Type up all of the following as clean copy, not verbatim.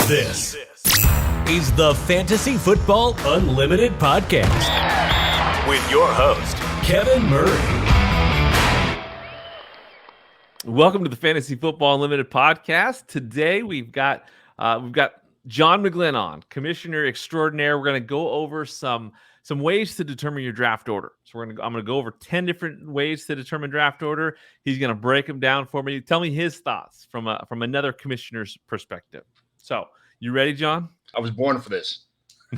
This is the Fantasy Football Unlimited podcast with your host, Kevin Murray. Welcome to the Fantasy Football Unlimited podcast. Today we've got John McGlynn on, Commissioner Extraordinaire. We're going to go over some ways to determine your draft order. So I'm going to go over 10 different ways to determine draft order. He's going to break them down for me. Tell me his thoughts from another commissioner's perspective. So, you ready, John? I was born for this.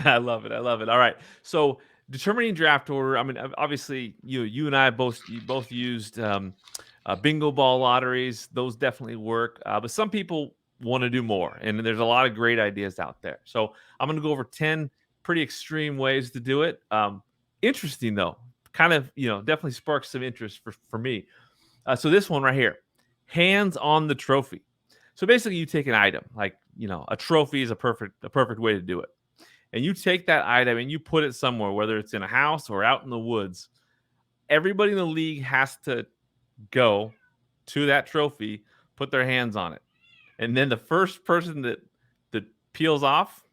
I love it. All right. So, determining draft order. I mean, obviously, you and I both used bingo ball lotteries. Those definitely work. But some people want to do more, and there's a lot of great ideas out there. So, I'm going to go over 10 pretty extreme ways to do it. Interesting though, kind of definitely sparks some interest for me. So this one right here, hands on the trophy. So basically, you take an item like a trophy is a perfect way to do it, and you take that item and you put it somewhere, whether it's in a house or out in the woods. Everybody in the league has to go to that trophy, put their hands on it, and then the first person that peels off,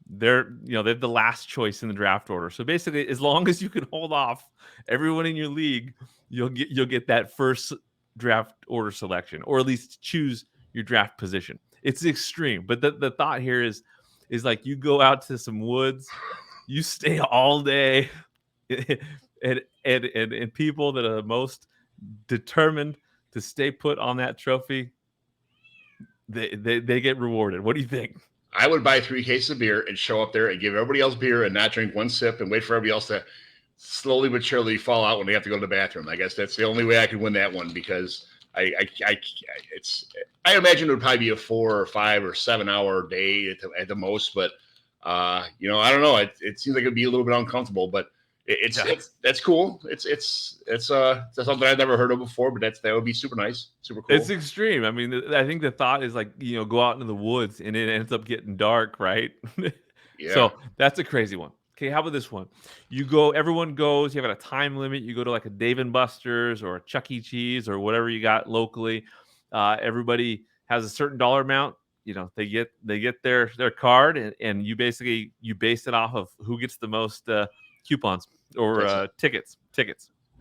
they're the last choice in the draft order. So basically, as long as you can hold off everyone in your league, you'll get that first draft order selection, or at least choose your draft position. It's extreme, but the thought here is like you go out to some woods, you stay all day, and people that are the most determined to stay put on that trophy, they get rewarded. What do you think? I would buy 3 cases of beer and show up there and give everybody else beer and not drink one sip and wait for everybody else to slowly but surely fall out when they have to go to the bathroom. I guess that's the only way I could win that one, because I imagine it would probably be a 4 or 5 or 7 hour day at the most. But I don't know. It seems like it'd be a little bit uncomfortable, but that's cool. It's something I've never heard of before, but that would be super nice, super cool. It's extreme. I mean, I think the thought is like go out into the woods and it ends up getting dark, right? Yeah. So that's a crazy one. Okay, how about this one? Everyone goes. You have a time limit. You go to like a Dave and Buster's or a Chuck E. Cheese or whatever you got locally. Everybody has a certain dollar amount. They get their card, and you base it off of who gets the most coupons or tickets.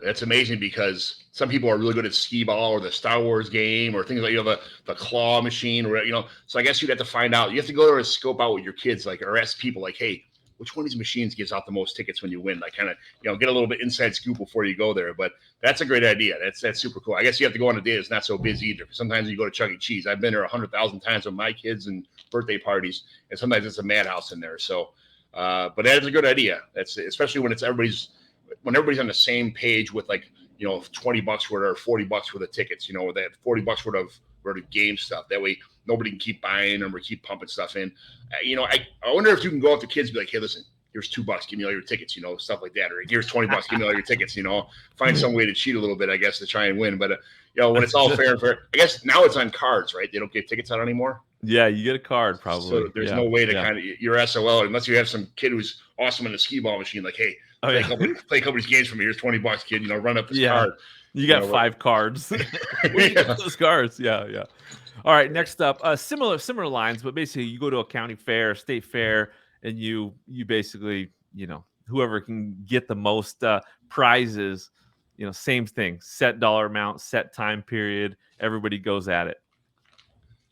That's amazing, because some people are really good at skee ball or the Star Wars game or things like the claw machine, or So I guess you'd have to find out. You have to go there and scope out with your kids, or ask people like, hey, which one of these machines gives out the most tickets when you win? Like, kind of get a little bit inside scoop before you go there. But that's a great idea. That's super cool. I guess you have to go on a day that's not so busy either. Sometimes you go to Chuck E. Cheese. I've been there 100,000 times with my kids and birthday parties, and sometimes it's a madhouse in there. So. But that is a good idea. That's especially when everybody's on the same page with $20 worth or $40 worth of tickets. That $40 worth of game stuff. That way nobody can keep buying them or keep pumping stuff in. I wonder if you can go up to kids and be like, hey, listen, here's $2, give me all your tickets, stuff like that. Or here's $20, give me all your tickets. Find some way to cheat a little bit, I guess, to try and win. But when it's all fair and fair, I guess now it's on cards, right? They don't give tickets out anymore. Yeah, you get a card probably. So there's no way to kind of you're SOL unless you have some kid who's awesome in the skee ball machine. Like, hey, play a couple of these games for me. Here's $20, kid. Run up this card. You got 5 cards. Where do you get those cards? Yeah. All right, next up, similar lines, but basically you go to a county fair, state fair, and you basically whoever can get the most prizes. Same thing. Set dollar amount, set time period. Everybody goes at it.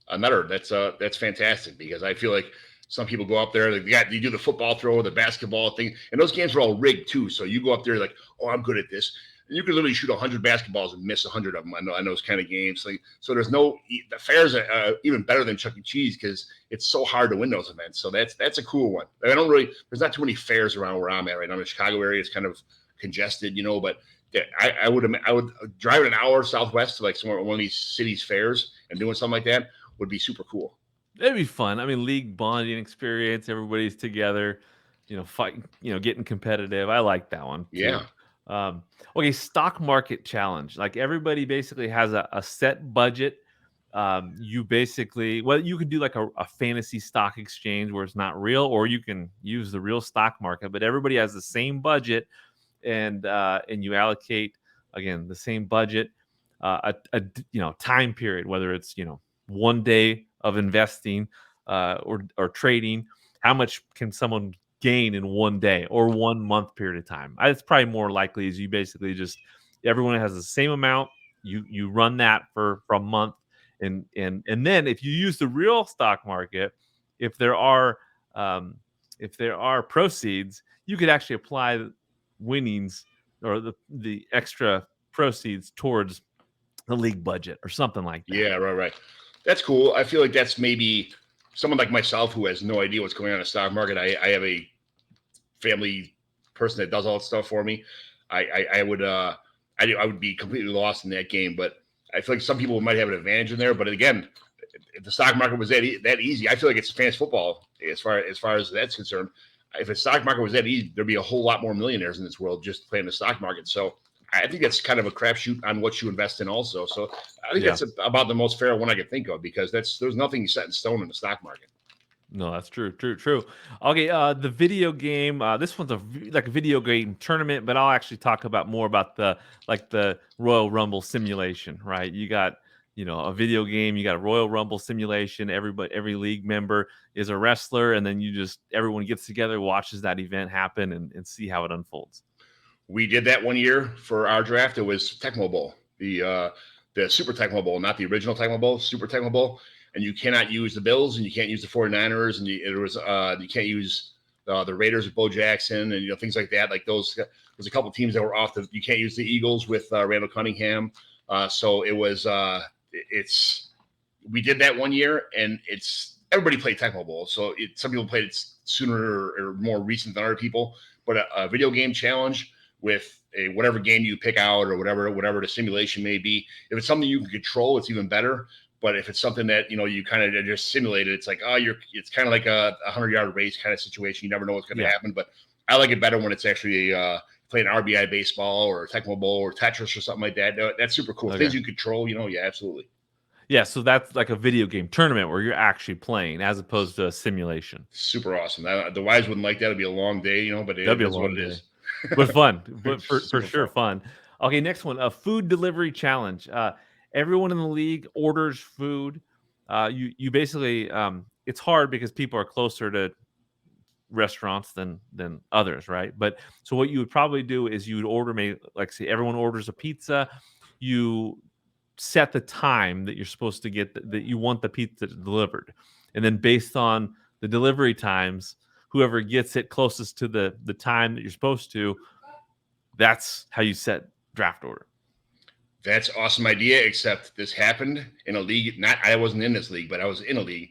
That's fantastic, because I feel like some people go up there, you do the football throw, the basketball thing, and those games are all rigged too. So you go up there like, oh, I'm good at this. And you can literally shoot 100 basketballs and miss 100 of them. I know those kind of games. So there's the fairs are even better than Chuck E. Cheese, because it's so hard to win those events. So that's a cool one. There's not too many fairs around where I'm at right now. In the Chicago area, it's kind of congested, but I would drive an hour southwest to like one of these cities fairs and doing something like that would be super cool. It'd be fun. I mean, league bonding experience. Everybody's together, fighting, getting competitive. I like that one too. Yeah. Okay, stock market challenge. Like everybody basically has a set budget. You can do like a fantasy stock exchange where it's not real, or you can use the real stock market. But everybody has the same budget, and you allocate again the same budget, a time period, whether it's 1 day of investing or trading, how much can someone gain in one day or 1 month period of time? It's probably more likely is you basically just everyone has the same amount. You run that for a month, and then if you use the real stock market, if there are proceeds, you could actually apply winnings or the extra proceeds towards the league budget or something like that. Yeah, right. That's cool. I feel like that's maybe someone like myself who has no idea what's going on in the stock market. I have a family person that does all that stuff for me. I would be completely lost in that game, but I feel like some people might have an advantage in there. But again, if the stock market was that easy, I feel like it's fantasy football as far as that's concerned. If the stock market was that easy, there'd be a whole lot more millionaires in this world just playing the stock market. So I think that's kind of a crapshoot on what you invest in also. So I think that's about the most fair one I could think of, because there's nothing set in stone in the stock market. No, that's true. Okay, the video game. This one's like a video game tournament, but I'll actually talk about more about the Royal Rumble simulation. Right? You got a video game. You got a Royal Rumble simulation. Every league member is a wrestler, and then everyone gets together, watches that event happen, and see how it unfolds. We did that one year for our draft. It was Tecmo Bowl, the Super Tecmo Bowl, not the original Tecmo Bowl, Super Tecmo Bowl. And you cannot use the Bills, and you can't use the 49ers, and you can't use the Raiders with Bo Jackson, and things like that. Like those, there's a couple of teams that were off. You can't use the Eagles with Randall Cunningham. So it was we did that one year, and everybody played Tecmo Bowl. So some people played it sooner or more recent than other people. But a video game challenge with whatever game you pick out or whatever the simulation may be, if it's something you can control, it's even better. But if it's something that you kind of just simulated, it's like it's kind of like a 100-yard race kind of situation. You never know what's going to happen. But I like it better when it's actually playing RBI baseball or Tecmo Bowl or Tetris or something like that. That's super cool. Okay. Things you control, yeah, absolutely. Yeah, so that's like a video game tournament where you're actually playing as opposed to a simulation. Super awesome. The Wives wouldn't like that. It'd be a long day, but that'd be a long day. But fun, but for sure fun. Okay, next one, a food delivery challenge. Everyone in the league orders food. You basically, it's hard because people are closer to restaurants than others, right? But so what you would probably do is you would order, say everyone orders a pizza. You set the time that you're supposed to get that you want the pizza delivered, and then based on the delivery times, whoever gets it closest to the time that you're supposed to, that's how you set draft order. That's an awesome idea, except this happened in a league. I wasn't in this league, but I was in a league.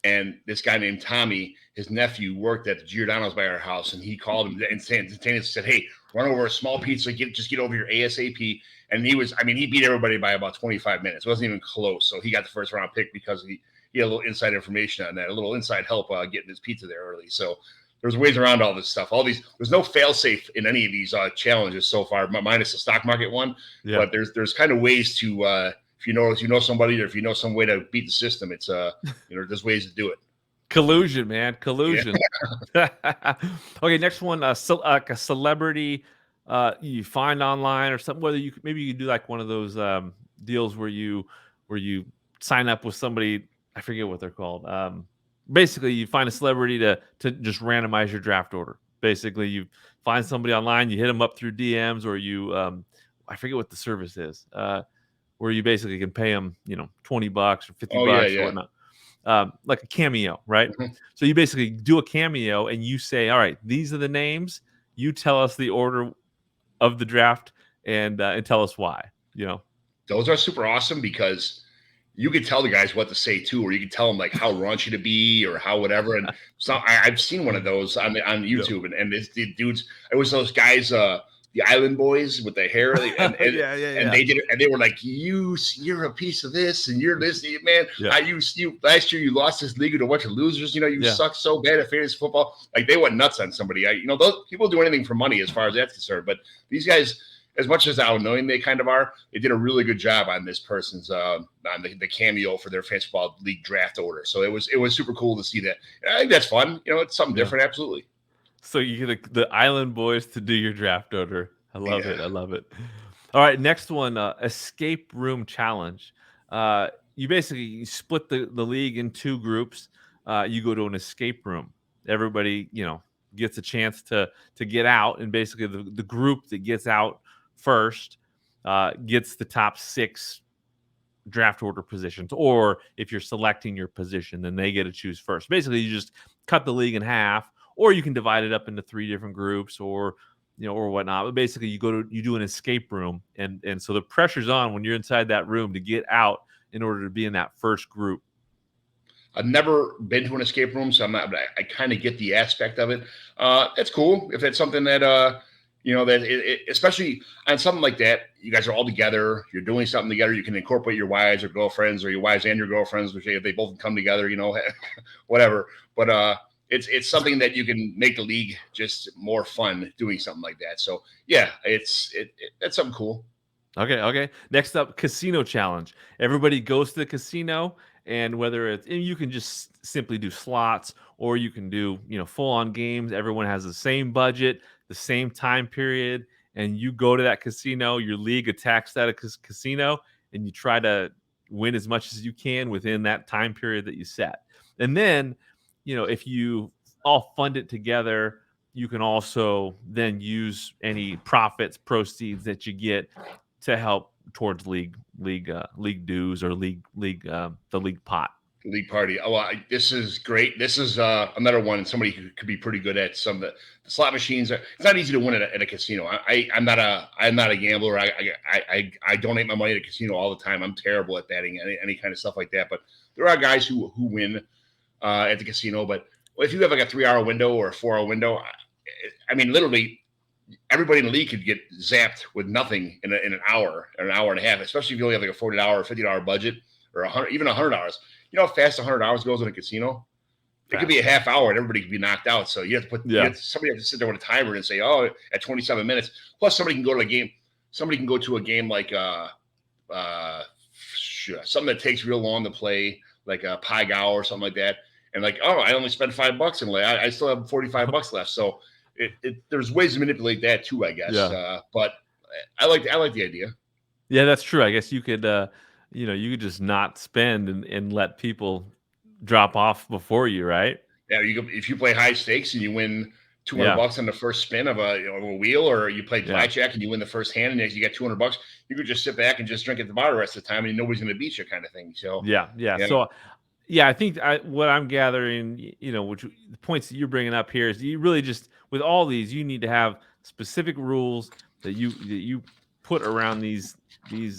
And this guy named Tommy, his nephew, worked at the Giordano's by our house, and he called him and said, "Hey, run over a small pizza, just get over here ASAP." And he beat everybody by about 25 minutes. It wasn't even close. So he got the first round pick because he had a little inside information on that, a little inside help getting his pizza there early. So there's ways around all this stuff. There's no fail safe in any of these challenges so far, minus the stock market one. Yeah. But there's kind of ways to if you know somebody, or if you know some way to beat the system, it's there's ways to do it. Collusion, man, collusion. Yeah. Okay, next one, like a celebrity you find online or something. Whether maybe you could do like one of those deals where you sign up with somebody. I forget what they're called. Basically, you find a celebrity to just randomize your draft order. Basically, you find somebody online, you hit them up through DMs, or you I forget what the service is, where you basically can pay them, $20 or $50 or whatnot, like a cameo, right? Mm-hmm. So you basically do a cameo and you say, all right, these are the names. You tell us the order of the draft and tell us why. Those are super awesome because you could tell the guys what to say too, or you could tell them like how raunchy to be or how whatever. And so I've seen one of those on YouTube, and it's the dudes. It was those guys, the Island Boys with the hair, and they did it, and they were like, "You're a piece of this, and you're this, man. Yeah. You last year you lost this league to a bunch of losers. You suck so bad at fantasy football." Like they went nuts on somebody. Those people do anything for money as far as that's concerned. But these guys, as much as how annoying they kind of are, they did a really good job on this person's on the cameo for their fantasy football league draft order. So it was super cool to see that. I think that's fun. It's something different. Absolutely. So you get the Island Boys to do your draft order. I love it. I love it. All right, next one, escape room challenge. You basically split the league in two groups. you go to an escape room. Everybody, gets a chance to get out, and basically the group that gets out first gets the top 6 draft order positions. Or if you're selecting your position, then they get to choose first. Basically, you just cut the league in half, or you can divide it up into 3 different groups, or or whatnot. But basically, you do an escape room, and so the pressure's on when you're inside that room to get out in order to be in that first group. I've never been to an escape room, so I kind of get the aspect of it. It's cool if it's something that that especially on something like that, you guys are all together, you're doing something together. You can incorporate your wives or girlfriends, or your wives and your girlfriends, which they both come together, whatever. But it's something that you can make the league just more fun doing something like that. So yeah, that's something cool. Okay. Next up, casino challenge. Everybody goes to the casino, and you can just simply do slots, or you can do, full on games. Everyone has the same budget, the same time period, and you go to that casino, your league attacks that casino, and you try to win as much as you can within that time period that you set. And then, if you all fund it together, you can also then use any proceeds that you get to help towards league dues, or the league pot. League party. Oh, this is great. This is another one. Somebody who could be pretty good at some of the slot machines. It's not easy to win at a casino. I'm not a gambler. I donate my money at a casino all the time. I'm terrible at betting any kind of stuff like that. But there are guys who win at the casino. But if you have like a 3-hour window or a 4-hour window, I mean, literally everybody in the league could get zapped with nothing in an hour or an hour and a half, especially if you only have like a $40 or $50 budget, or even $100. You know how fast $100 goes in a casino? It could be a half hour and everybody could be knocked out. So you have to somebody has to sit there with a timer and say, oh, at 27 minutes. Plus somebody can go to a game. Somebody can go to a game like something that takes real long to play, like a Pai Gow or something like that. And like, oh, I only spent $5 and I still have $45 left. So there's ways to manipulate that too, I guess. Yeah. But I like the idea. Yeah, that's true. I guess you could you could just not spend and let people drop off before you, right? Yeah, if you play high stakes and you win $200 on the first spin of a wheel, or you play blackjack and you win the first hand and you get $200, you could just sit back and just drink at the bar the rest of the time and nobody's going to beat you, kind of thing. So yeah. So I think what I'm gathering, which the points that you're bringing up here, is you really just, with all these, you need to have specific rules that you put around these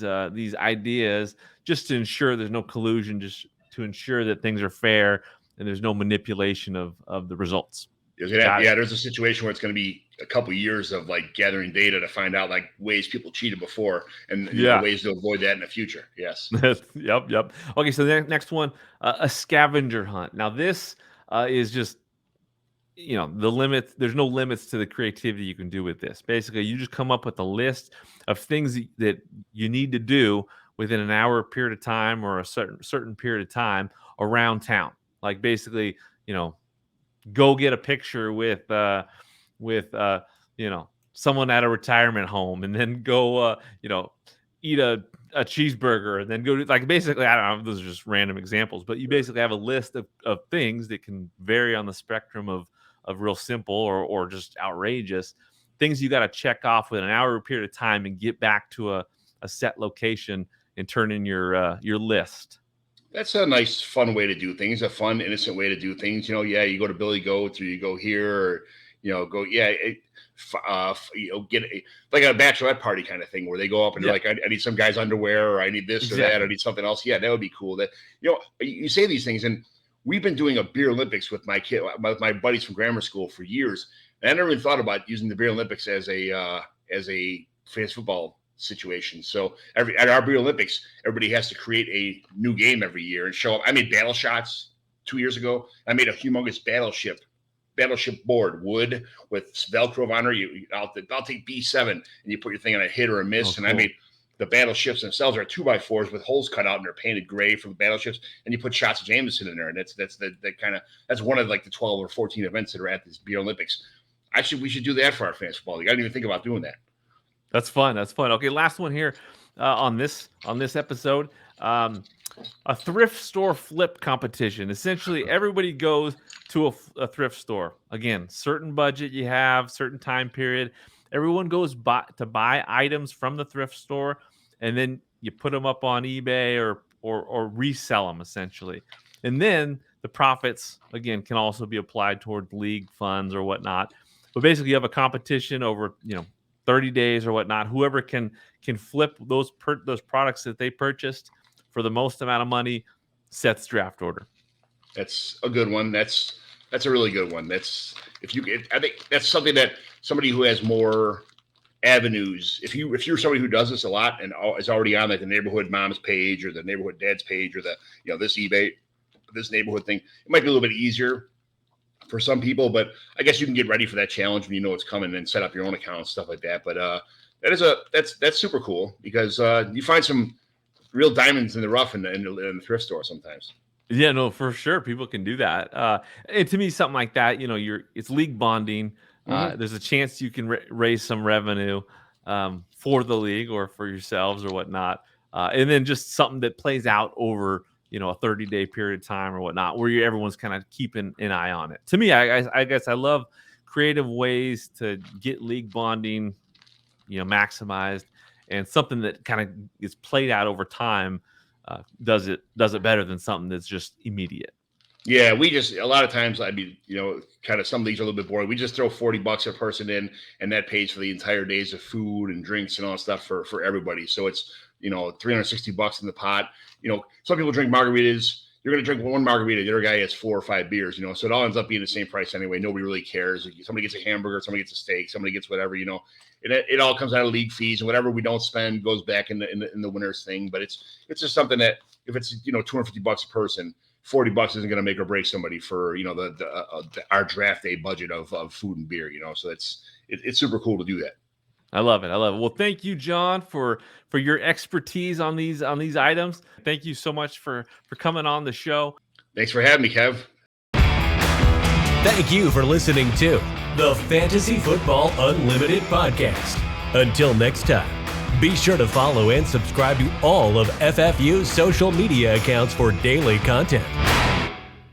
ideas, just to ensure there's no collusion, just to ensure that things are fair and there's no manipulation of the results. There's a situation where it's going to be a couple of years of like gathering data to find out like ways people cheated before and ways to avoid that in the future. Yes. Yep. Okay, so the next one, a scavenger hunt. Now this is just, the limits. There's no limits to the creativity you can do with this. Basically, you just come up with a list of things that you need to do within an hour period of time, or a certain period of time around town. Like basically, go get a picture with someone at a retirement home, and then go eat a cheeseburger, and then go to, like, basically, I don't know, those are just random examples, but you basically have a list of things that can vary on the spectrum of real simple or just outrageous things you got to check off within an hour period of time, and get back to a set location and turn in your list. That's a nice, fun way to do things. A fun, innocent way to do things. You go to Billy Goat, or you go here, or get like a bachelorette party kind of thing, where they go up and they're like, I need some guy's underwear, or I need this or that, I need something else. Yeah, that would be cool. That you say these things, and we've been doing a beer Olympics with my buddies from grammar school for years, and I never even thought about using the beer Olympics as a fantasy football situation. So at our beer Olympics, everybody has to create a new game every year and show up. I made battle shots 2 years ago. I made a humongous battleship board, wood with Velcro on it. I'll take B7, and you put your thing on a hit or a miss. And cool. I made the battleships themselves are 2x4s with holes cut out, and they're painted gray for the battleships. And you put shots of Jameson in there, and that's one of like the 12 or 14 events that are at this beer Olympics. We should do that for our fantasy football league. I didn't even think about doing that. That's fun. Okay, last one here on this episode. A thrift store flip competition. Essentially, everybody goes to a thrift store. Again, certain budget you have, certain time period. Everyone goes to buy items from the thrift store, and then you put them up on eBay or resell them essentially. And then the profits again can also be applied toward league funds or whatnot. But basically, you have a competition over 30 days or whatnot. Whoever can flip those products that they purchased for the most amount of money sets draft order. That's a good one. That's a really good one. I think that's something that somebody who has more avenues, if you're somebody who does this a lot and is already on like the neighborhood mom's page or the neighborhood dad's page or the this eBay, this neighborhood thing, it might be a little bit easier for some people, but I guess you can get ready for that challenge when you know it's coming and set up your own account and stuff like that. But that's super cool because you find some real diamonds in the rough in the thrift store sometimes. Yeah, no, for sure. People can do that. And to me, something like that, it's league bonding. There's a chance you can raise some revenue for the league or for yourselves or whatnot. And then just something that plays out over, a 30-day period of time or whatnot, where everyone's kind of keeping an eye on it. To me, I guess I love creative ways to get league bonding, maximized, and something that kind of is played out over time does it better than something that's just immediate. Yeah, a lot of times kind of some of these are a little bit boring. We just throw $40 a person in, and that pays for the entire days of food and drinks and all that stuff for everybody. So it's $360 in the pot. Some people drink margaritas. You're going to drink one margarita. The other guy has 4 or 5 beers. So it all ends up being the same price anyway. Nobody really cares. Somebody gets a hamburger, somebody gets a steak, somebody gets whatever. It all comes out of league fees, and whatever we don't spend goes back in the winner's thing. But it's just something that if it's $250 a person, $40 isn't going to make or break somebody for our draft day budget of food and beer. So it's super cool to do that. I love it. Well, thank you, John, for your expertise on these items. Thank you so much for coming on the show. Thanks for having me, Kev. Thank you for listening to the Fantasy Football Unlimited podcast. Until next time, be sure to follow and subscribe to all of FFU's social media accounts for daily content.